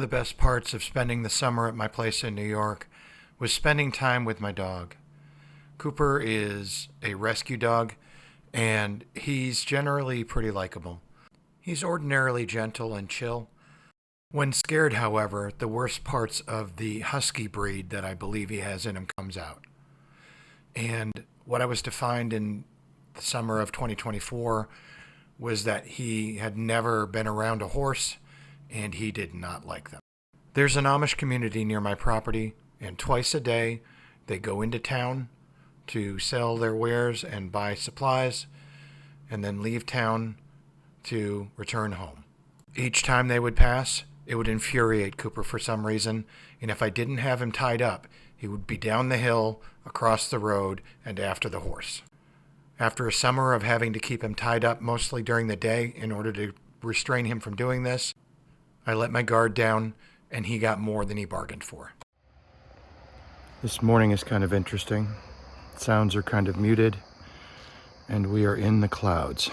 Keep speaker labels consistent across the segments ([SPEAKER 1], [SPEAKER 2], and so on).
[SPEAKER 1] the best parts of spending the summer at my place in New York was spending time with my dog. Cooper is a rescue dog, and he's generally pretty likable. He's ordinarily gentle and chill. When scared, however, the worst parts of the husky breed that I believe he has in him comes out. And what I was to find in the summer of 2024 was that he had never been around a horse, and he did not like them. There's an Amish community near my property, and twice a day they go into town to sell their wares and buy supplies, and then leave town to return home. Each time they would pass, it would infuriate Cooper for some reason, and if I didn't have him tied up, he would be down the hill, across the road, and after the horse. After a summer of having to keep him tied up mostly during the day in order to restrain him from doing this, I let my guard down, and he got more than he bargained for. This morning is kind of interesting. Sounds are kind of muted, and we are in the clouds.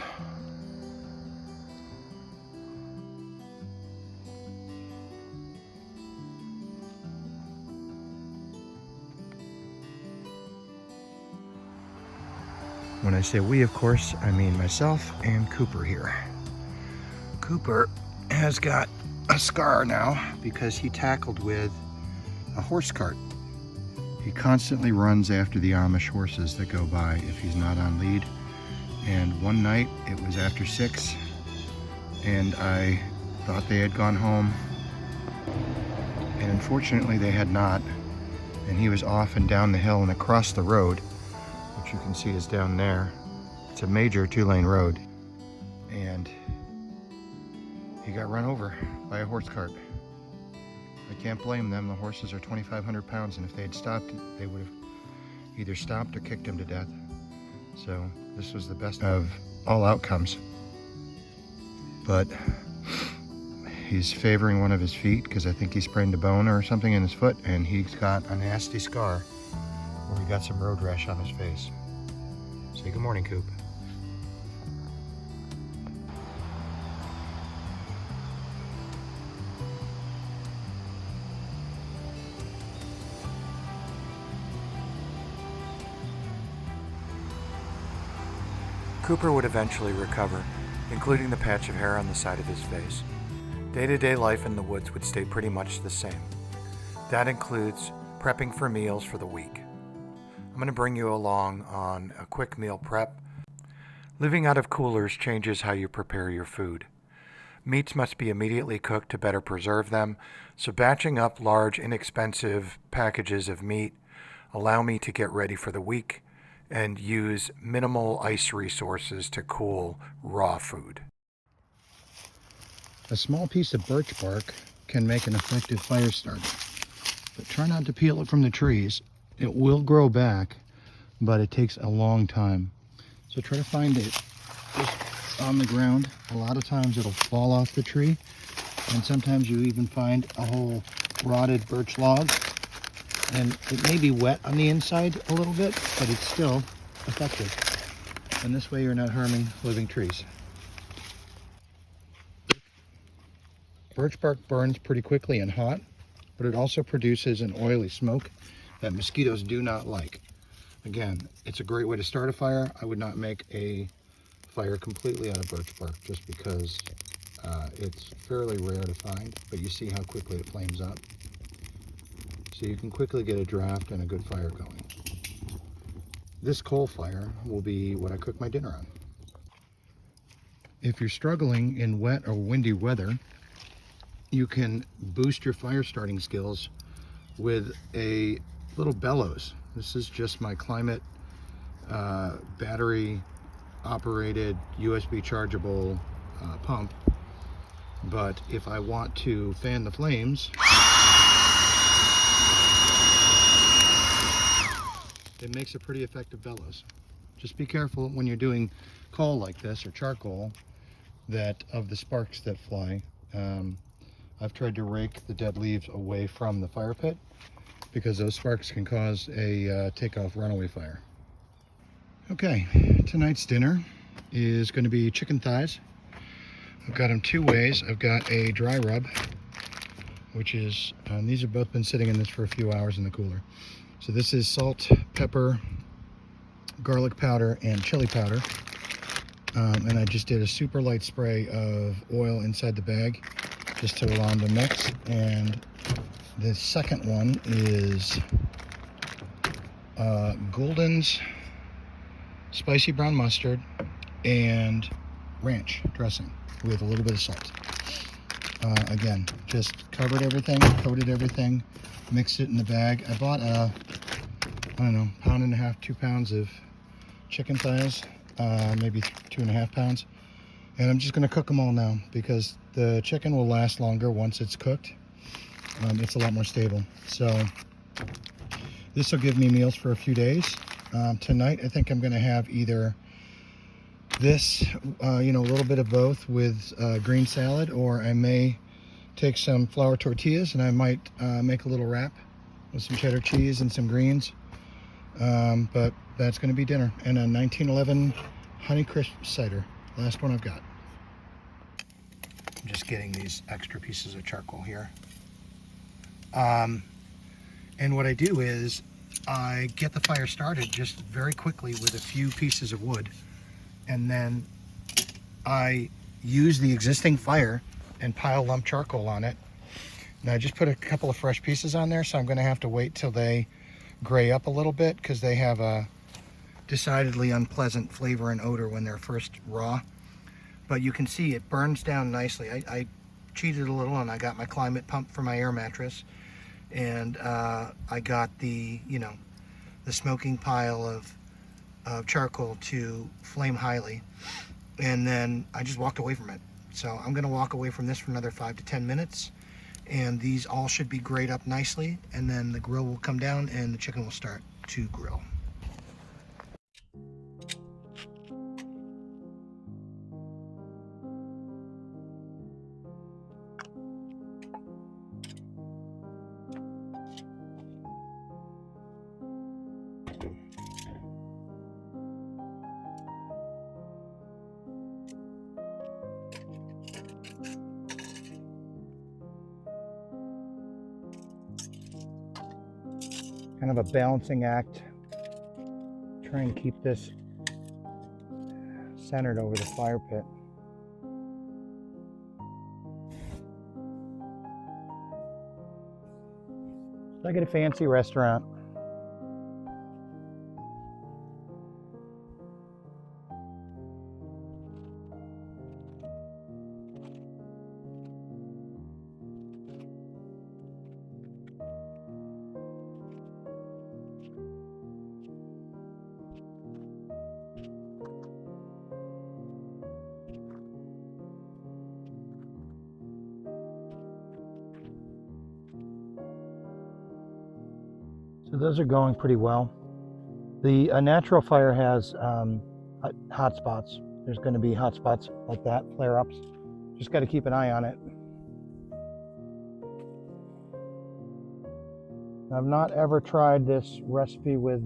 [SPEAKER 1] When I say we, of course, I mean myself and Cooper here. Cooper has got a scar now because he tackled with a horse cart. He constantly runs after the Amish horses that go by if he's not on lead. And one night, it was after 6, and I thought they had gone home. And unfortunately, they had not. And he was off and down the hill and across the road, which you can see is down there. It's a major 2-lane road. And he got run over by a horse cart. I can't blame them. The horses are 2,500 pounds, and if they had stopped, they would have either stopped or kicked him to death. So this was the best of all outcomes. But he's favoring one of his feet because I think he sprained a bone or something in his foot, and he's got a nasty scar where he got some road rash on his face. Say good morning, Coop. Cooper would eventually recover, including the patch of hair on the side of his face. Day-to-day life in the woods would stay pretty much the same. That includes prepping for meals for the week. I'm going to bring you along on a quick meal prep. Living out of coolers changes how you prepare your food. Meats must be immediately cooked to better preserve them, so batching up large, inexpensive packages of meat allow me to get ready for the week and use minimal ice resources to cool raw food. A small piece of birch bark can make an effective fire starter, but try not to peel it from the trees. It will grow back, but it takes a long time. So try to find it just on the ground. A lot of times it'll fall off the tree, and sometimes you even find a whole rotted birch log. And it may be wet on the inside a little bit, but it's still effective. And this way you're not harming living trees. Birch bark burns pretty quickly and hot, but it also produces an oily smoke that mosquitoes do not like. Again, it's a great way to start a fire. I would not make a fire completely out of birch bark just because it's fairly rare to find, but you see how quickly it flames up. So you can quickly get a draft and a good fire going. This coal fire will be what I cook my dinner on. If you're struggling in wet or windy weather, you can boost your fire starting skills with a little bellows. This is just my Climate battery operated USB chargeable pump. But if I want to fan the flames, it makes a pretty effective bellows. Just be careful when you're doing coal like this or charcoal that of the sparks that fly. I've tried to rake the dead leaves away from the fire pit because those sparks can cause a takeoff runaway fire. Okay, tonight's dinner is going to be chicken thighs. I've got them two ways. I've got a dry rub which is, these have both been sitting in this for a few hours in the cooler. So this is salt, pepper, garlic powder, and chili powder. And I just did a super light spray of oil inside the bag just to allow them to mix. And the second one is Golden's spicy brown mustard and ranch dressing with a little bit of salt. Again, just coated everything, mixed it in the bag. I bought I don't know, 1.5 pounds, 2 pounds of chicken thighs, maybe 2.5 pounds. And I'm just going to cook them all now because the chicken will last longer once it's cooked. It's a lot more stable. So this will give me meals for a few days. Tonight I think I'm going to have either this, a little bit of both with green salad, or I may take some flour tortillas and I might make a little wrap with some cheddar cheese and some greens. But that's going to be dinner. And a 1911 Honeycrisp cider, last one I've got. I'm just getting these extra pieces of charcoal here. And what I do is I get the fire started just very quickly with a few pieces of wood, and then I use the existing fire and pile lump charcoal on it. Now I just put a couple of fresh pieces on there, so I'm going to have to wait till they gray up a little bit because they have a decidedly unpleasant flavor and odor when they're first raw. But you can see it burns down nicely. I cheated a little and I got my climate pump for my air mattress, and I got the smoking pile of charcoal to flame highly, and then I just walked away from it. So I'm going to walk away from this for another 5 to 10 minutes, and these all should be grayed up nicely, and then the grill will come down and the chicken will start to grill. Kind of a balancing act. Try and keep this centered over the fire pit. It's like at a fancy restaurant. So those are going pretty well. A natural fire has hot spots. There's going to be hot spots like that, flare-ups. Just got to keep an eye on it. I've not ever tried this recipe with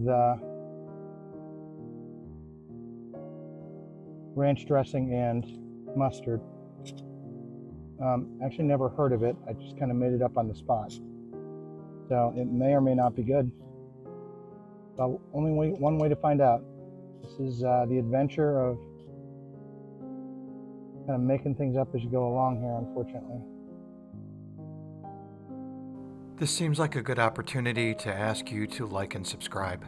[SPEAKER 1] ranch dressing and mustard. Actually never heard of it. I just kind of made it up on the spot. So it may or may not be good. But only one way to find out. This is the adventure of kind of making things up as you go along here, unfortunately. This seems like a good opportunity to ask you to like and subscribe.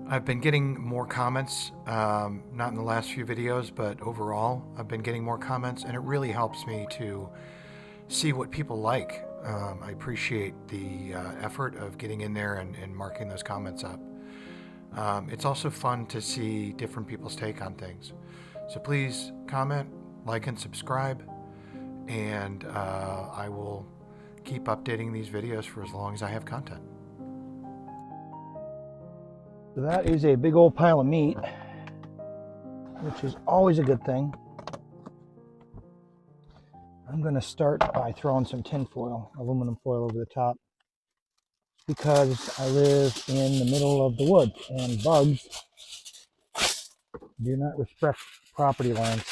[SPEAKER 1] I've been getting more comments, not in the last few videos, but overall I've been getting more comments, and it really helps me to see what people like. I appreciate the effort of getting in there and marking those comments up. It's also fun to see different people's take on things. So please comment, like, and subscribe, and I will keep updating these videos for as long as I have content. So that is a big old pile of meat, which is always a good thing. I'm going to start by throwing some tin foil, aluminum foil over the top, because I live in the middle of the woods and bugs do not respect property lines.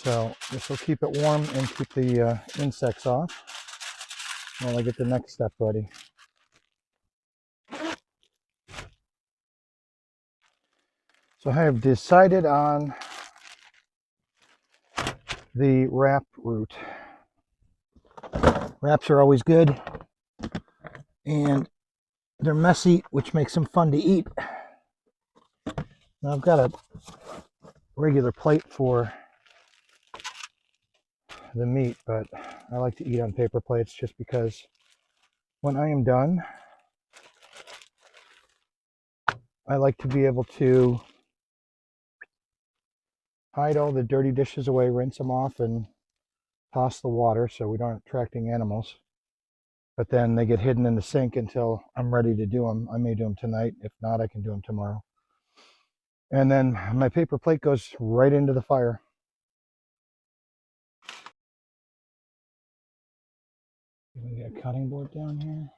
[SPEAKER 2] So this will keep it warm and keep the insects off while I get the next step ready. So I have decided on the wrap route. Wraps are always good, and they're messy, which makes them fun to eat. Now I've got a regular plate for the meat, but I like to eat on paper plates just because when I am done, I like to be able to hide all the dirty dishes away, rinse them off, and toss the water so we don't attract animals. But then they get hidden in the sink until I'm ready to do them. I may do them tonight. If not, I can do them tomorrow. And then my paper plate goes right into the fire. Can we get a cutting board down here?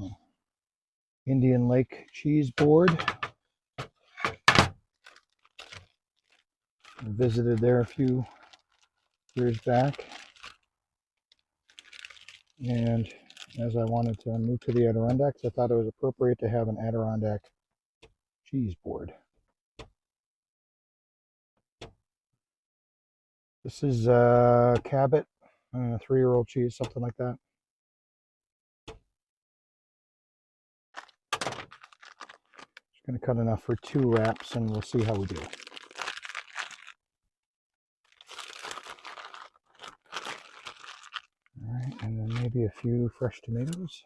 [SPEAKER 2] Oh. Indian Lake cheese board. I visited there a few years back. And as I wanted to move to the Adirondacks, I thought it was appropriate to have an Adirondack cheese board. This is Cabot, 3-year-old cheese, something like that. Just going to cut enough for 2 wraps, and we'll see how we do. All right, and then maybe a few fresh tomatoes.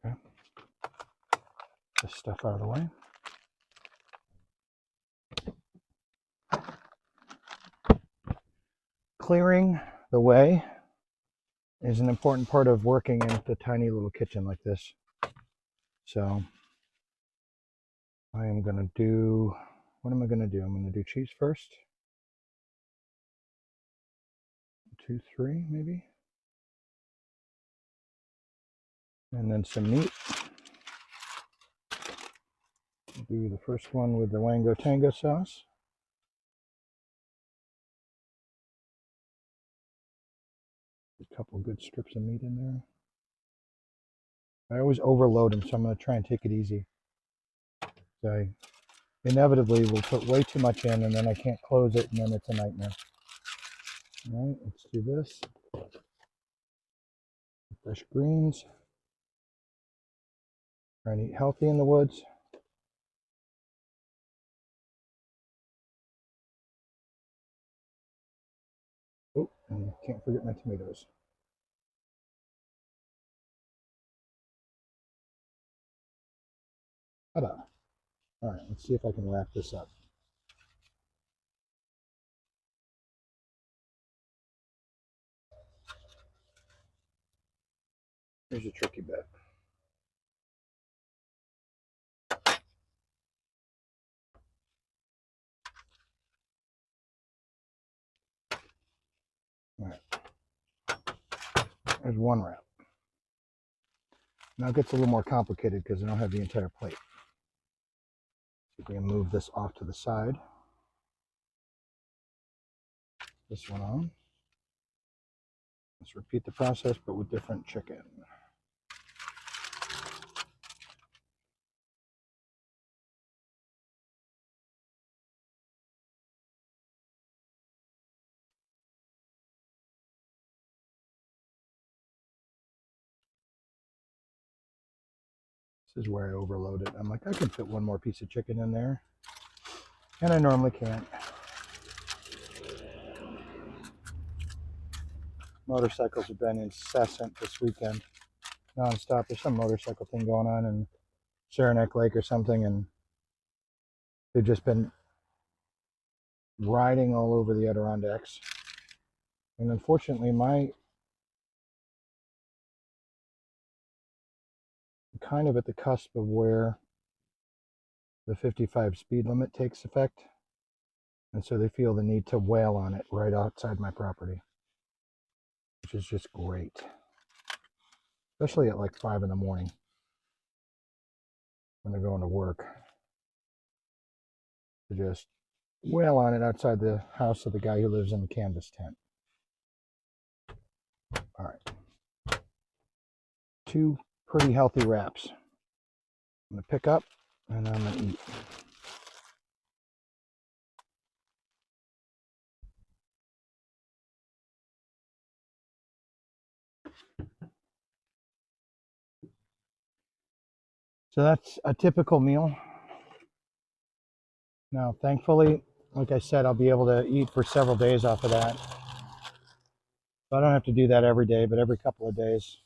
[SPEAKER 2] Okay. This stuff out of the way. Clearing the way is an important part of working in the tiny little kitchen like this. So I am going to do, what am I going to do? I'm going to do cheese first. 2, 3 maybe. And then some meat. Do the first one with the Wango Tango sauce. A couple good strips of meat in there. I always overload them, so I'm going to try and take it easy. So I inevitably will put way too much in, and then I can't close it, and then it's a nightmare. All right, let's do this. Fresh greens. Try and eat healthy in the woods. Oh, and can't forget my tomatoes. Ta-da. All right, let's see if I can wrap this up. Here's a tricky bit. All right, there's one wrap. Now it gets a little more complicated because I don't have the entire plate. So we can move this off to the side. This one on. Let's repeat the process, but with different chicken. This is where I overload it. I'm like, I can fit one more piece of chicken in there. And I normally can't. Motorcycles have been incessant this weekend. Non-stop. There's some motorcycle thing going on in Saranac Lake or something, and they've just been riding all over the Adirondacks. And unfortunately, I'm kind of at the cusp of where the 55 speed limit takes effect. And so they feel the need to wail on it right outside my property, which is just great. Especially at like 5 in the morning when they're going to work. To just wail on it outside the house of the guy who lives in the canvas tent. All right. 2 pretty healthy wraps. I'm going to pick up and I'm going to eat. So that's a typical meal. Now, thankfully, like I said, I'll be able to eat for several days off of that. So I don't have to do that every day, but every couple of days,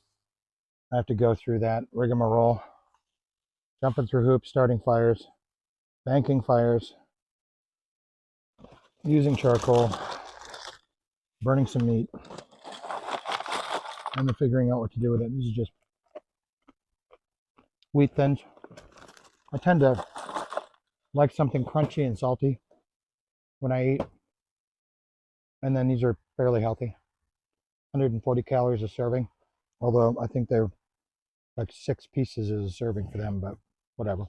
[SPEAKER 2] I have to go through that rigmarole. Jumping through hoops, starting fires, banking fires, using charcoal, burning some meat, and then figuring out what to do with it. This is just wheat thins. I tend to like something crunchy and salty when I eat. And then these are fairly healthy. 140 calories a serving. Although I think they're like 6 pieces is a serving for them, but whatever.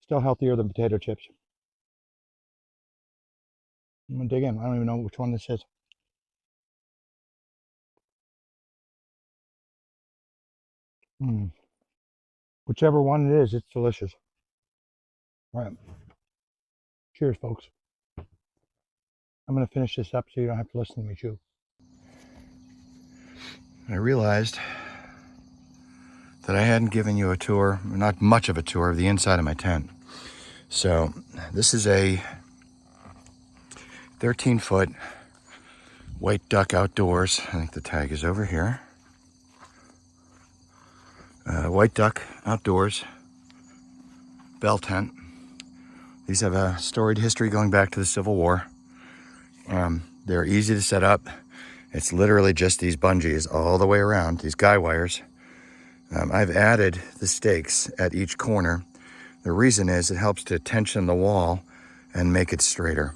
[SPEAKER 2] Still healthier than potato chips. I'm gonna dig in. I don't even know which one this is. Whichever one it is, it's delicious. All right. Cheers, folks. I'm gonna finish this up so you don't have to listen to me chew.
[SPEAKER 1] I realized that I hadn't given you a tour, not much of a tour, of the inside of my tent. So this is a 13-foot white duck outdoors. I think the tag is over here. White duck outdoors bell tent. These have a storied history going back to the Civil War. They're easy to set up. It's literally just these bungees all the way around, these guy wires. I've added the stakes at each corner. The reason is it helps to tension the wall and make it straighter.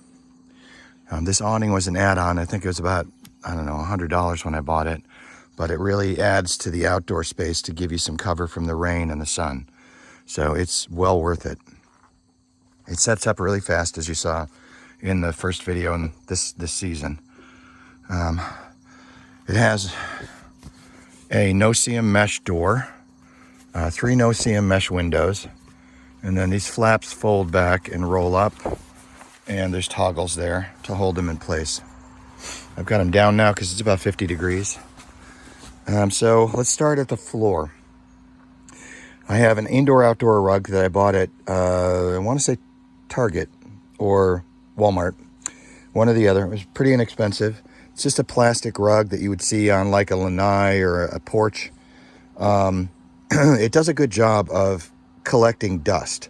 [SPEAKER 1] This awning was an add-on. I think it was about, $100 when I bought it. But it really adds to the outdoor space to give you some cover from the rain and the sun. So it's well worth it. It sets up really fast, as you saw in the first video in this season. It has a no-seam mesh door, 3 no-seam mesh windows, and then these flaps fold back and roll up, and there's toggles there to hold them in place. I've got them down now because it's about 50 degrees. So let's start at the floor. I have an indoor-outdoor rug that I bought at, I want to say Target or Walmart, one or the other. It was pretty inexpensive. It's just a plastic rug that you would see on like a lanai or a porch. It does a good job of collecting dust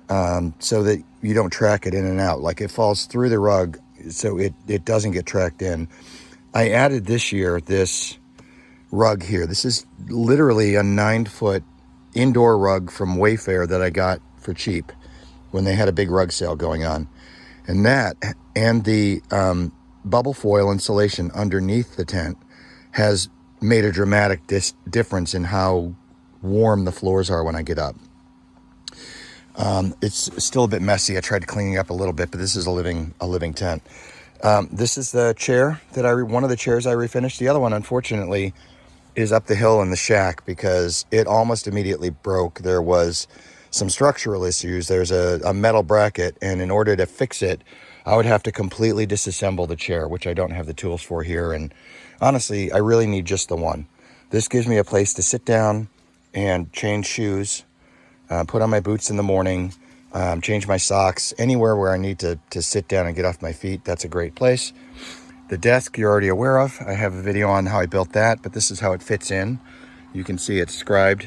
[SPEAKER 1] so that you don't track it in and out. Like it falls through the rug so it doesn't get tracked in. I added this year this rug here. This is literally a 9-foot indoor rug from Wayfair that I got for cheap when they had a big rug sale going on. And that and the bubble foil insulation underneath the tent has made a dramatic difference in how warm the floors are when I get up. It's still a bit messy. I tried cleaning up a little bit, but this is a living tent. This is the chair that one of the chairs I refinished. The other one, unfortunately, is up the hill in the shack because it almost immediately broke. There was some structural issues. There's a metal bracket, and in order to fix it, I would have to completely disassemble the chair, which I don't have the tools for here. And honestly, I really need just the one. This gives me a place to sit down and change shoes, put on my boots in the morning, change my socks, anywhere where I need to sit down and get off my feet. That's a great place. The desk you're already aware of. I have a video on how I built that, but this is how it fits in. You can see it's scribed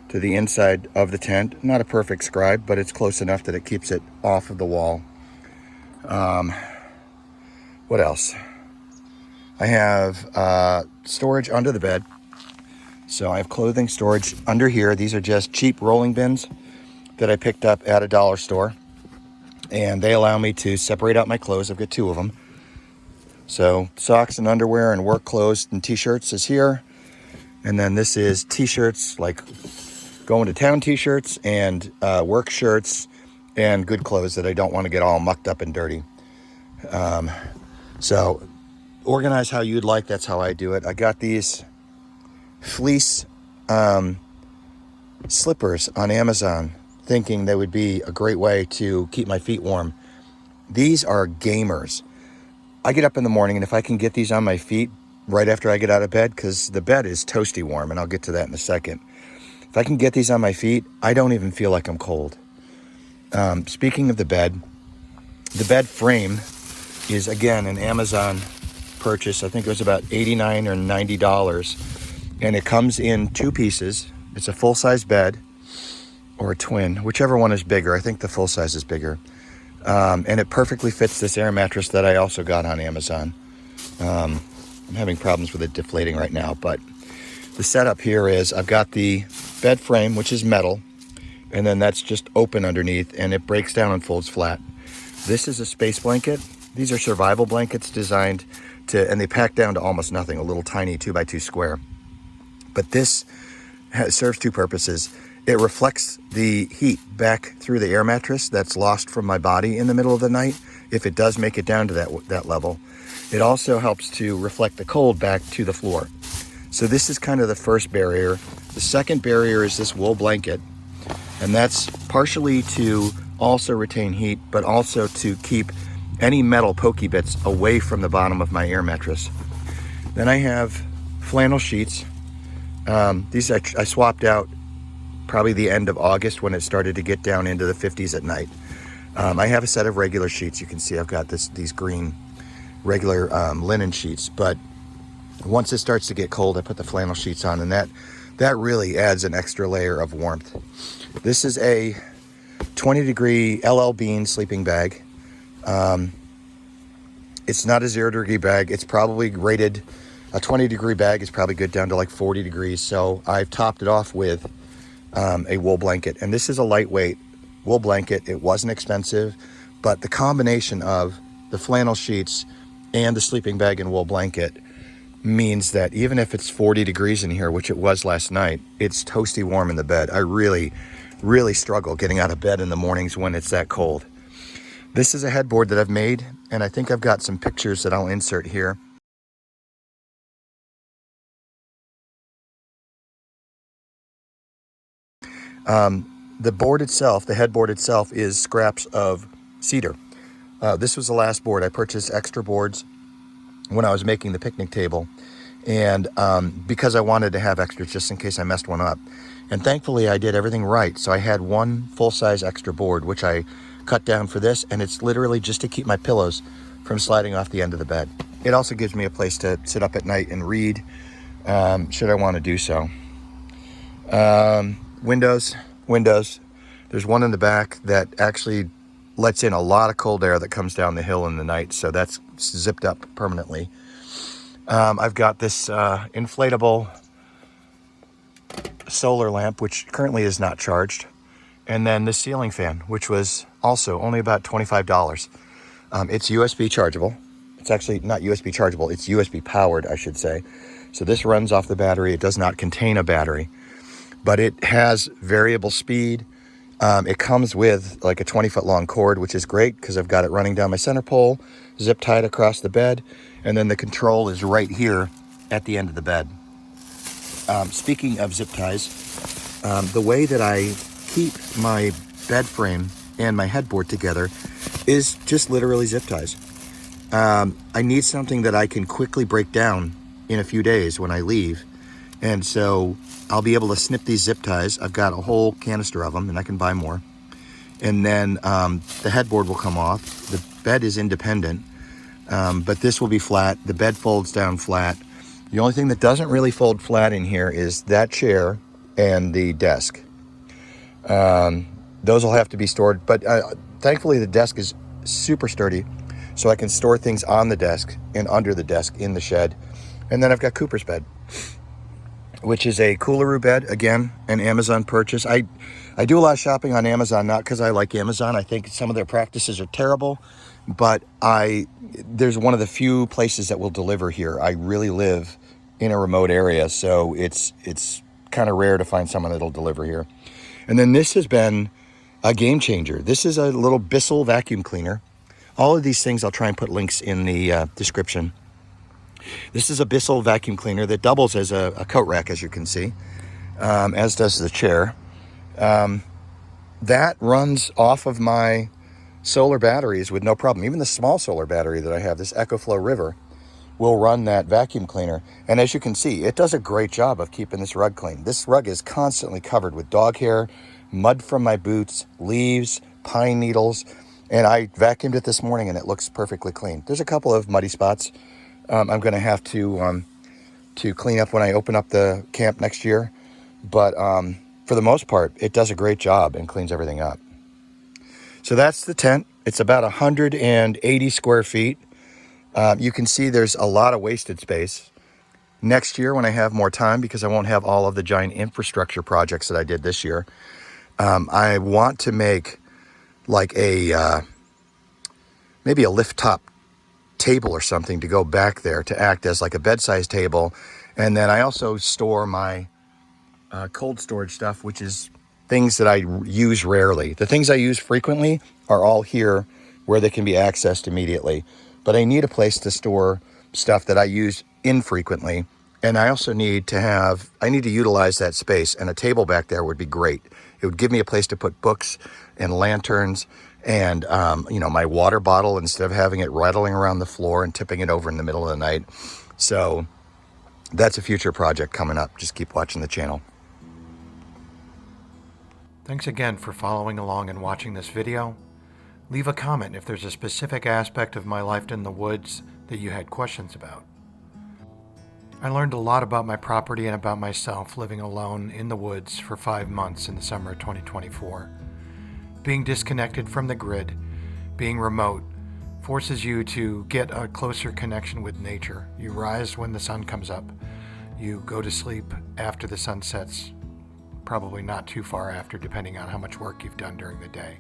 [SPEAKER 1] to the inside of the tent. Not a perfect scribe, but it's close enough that it keeps it off of the wall. What else?
[SPEAKER 2] I have storage under the bed. So I have clothing storage under here. These are just cheap rolling bins that I picked up at a dollar store. And they allow me to separate out my clothes. I've got 2 of them. So socks and underwear and work clothes and t-shirts is here. And then this is t-shirts, like going to town t-shirts and work shirts and good clothes that I don't want to get all mucked up and dirty. So organize how you'd like. That's how I do it. I got these fleece slippers on Amazon, thinking they would be a great way to keep my feet warm. These are gamers. I get up in the morning, and if I can get these on my feet right after I get out of bed, because the bed is toasty warm, and I'll get to that in a second. If I can get these on my feet, I don't even feel like I'm cold. Speaking of the bed frame is, again, an Amazon purchase. I think it was about $89 or $90. And it comes in 2 pieces. It's a full-size bed or a twin, whichever one is bigger. I think the full size is bigger. And it perfectly fits this air mattress that I also got on Amazon. I'm having problems with it deflating right now, but the setup here is I've got the bed frame, which is metal, and then that's just open underneath, and it breaks down and folds flat. This is a space blanket. These are survival blankets designed to, and they pack down to almost nothing, a little tiny 2x2 square. But this serves 2 purposes. It reflects the heat back through the air mattress that's lost from my body in the middle of the night, if it does make it down to that level. It also helps to reflect the cold back to the floor. So this is kind of the first barrier. The second barrier is this wool blanket, and that's partially to also retain heat, but also to keep any metal pokey bits away from the bottom of my air mattress. Then I have flannel sheets. These I swapped out probably the end of August when it started to get down into the 50s at night. I have a set of regular sheets. You can see I've got these green regular linen sheets, but once it starts to get cold, I put the flannel sheets on, and that really adds an extra layer of warmth. This is a 20-degree LL Bean sleeping bag. It's not a 0-degree bag. It's probably rated, a 20-degree bag is probably good down to like 40 degrees. So I've topped it off with a wool blanket. And this is a lightweight wool blanket. It wasn't expensive, but the combination of the flannel sheets and the sleeping bag and wool blanket means that even if it's 40 degrees in here, which it was last night, it's toasty warm in the bed. I really, really struggle getting out of bed in the mornings when it's that cold. This is a headboard that I've made, and I think I've got some pictures that I'll insert here. The board itself, the headboard itself, is scraps of cedar. This was the last board. I purchased extra boards when I was making the picnic table, and because I wanted to have extras just in case I messed one up. And thankfully I did everything right. So I had one full-size extra board, which I cut down for this, and it's literally just to keep my pillows from sliding off the end of the bed. It also gives me a place to sit up at night and read, should I want to do so. Windows. There's one in the back that actually lets in a lot of cold air that comes down the hill in the night, so that's zipped up permanently. I've got this inflatable solar lamp, which currently is not charged, and then the ceiling fan, which was also only about $25. It's USB chargeable. It's actually not USB chargeable, it's USB powered, I should say. So this runs off the battery. It does not contain a battery, but it has variable speed. It comes with like a 20-foot long cord, which is great because I've got it running down my center pole, zip tied across the bed, and then the control is right here at the end of the bed. Speaking of zip ties, the way that I keep my bed frame and my headboard together is just literally zip ties. I need something that I can quickly break down in a few days when I leave, and so I'll be able to snip these zip ties. I've got a whole canister of them, and I can buy more. And then the headboard will come off. The bed is independent, but this will be flat. The bed folds down flat. The only thing that doesn't really fold flat in here is that chair and the desk. Those will have to be stored, but thankfully the desk is super sturdy.
[SPEAKER 3] so I can store things on the desk and under the desk in the shed. And then I've got Cooper's bed, which is a Coolaroo bed, again, an Amazon purchase. I do a lot of shopping on Amazon, not because I like Amazon. I think some of their practices are terrible, but there's one of the few places that will deliver here. I really live in a remote area, so it's kind of rare to find someone that'll deliver here. And then this has been a game changer. This is a little Bissell vacuum cleaner. All of these things, I'll try and put links in the description. This is a Bissell vacuum cleaner that doubles as a coat rack, as you can see, as does the chair. That runs off of my solar batteries with no problem. Even the small solar battery that I have, this EcoFlow River, will run that vacuum cleaner. And as you can see, it does a great job of keeping this rug clean. This rug is constantly covered with dog hair, mud from my boots, leaves, pine needles, and I vacuumed it this morning and it looks perfectly clean. There's a couple of muddy spots I'm going to have to clean up when I open up the camp next year, but for the most part, it does a great job and cleans everything up. So that's the tent. It's about 180 square feet. You can see there's a lot of wasted space. Next year, when I have more time, because I won't have all of the giant infrastructure projects that I did this year, I want to make like maybe a lift top table or something to go back there to act as like a bed-sized table. And then I also store my cold storage stuff, which is things that I use rarely. The things I use frequently are all here where they can be accessed immediately. But I need a place to store stuff that I use infrequently. And I also need to utilize that space, and a table back there would be great. It would give me a place to put books and lanterns and, my water bottle instead of having it rattling around the floor and tipping it over in the middle of the night. So that's a future project coming up. Just keep watching the channel.
[SPEAKER 1] Thanks again for following along and watching this video. Leave a comment if there's a specific aspect of my life in the woods that you had questions about. I learned a lot about my property and about myself living alone in the woods for 5 months in the summer of 2024. Being disconnected from the grid, being remote, forces you to get a closer connection with nature. You rise when the sun comes up. You go to sleep after the sun sets, probably not too far after, depending on how much work you've done during the day.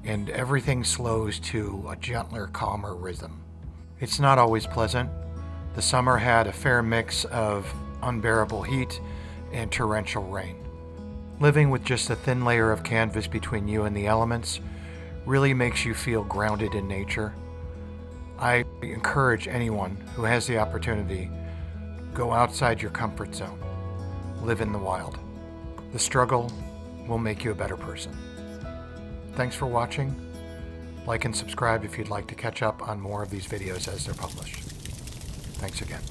[SPEAKER 1] And everything slows to a gentler, calmer rhythm. It's not always pleasant. The summer had a fair mix of unbearable heat and torrential rain. Living with just a thin layer of canvas between you and the elements really makes you feel grounded in nature. I encourage anyone who has the opportunity, go outside your comfort zone. Live in the wild. The struggle will make you a better person. Thanks for watching. Like and subscribe if you'd like to catch up on more of these videos as they're published. Thanks again.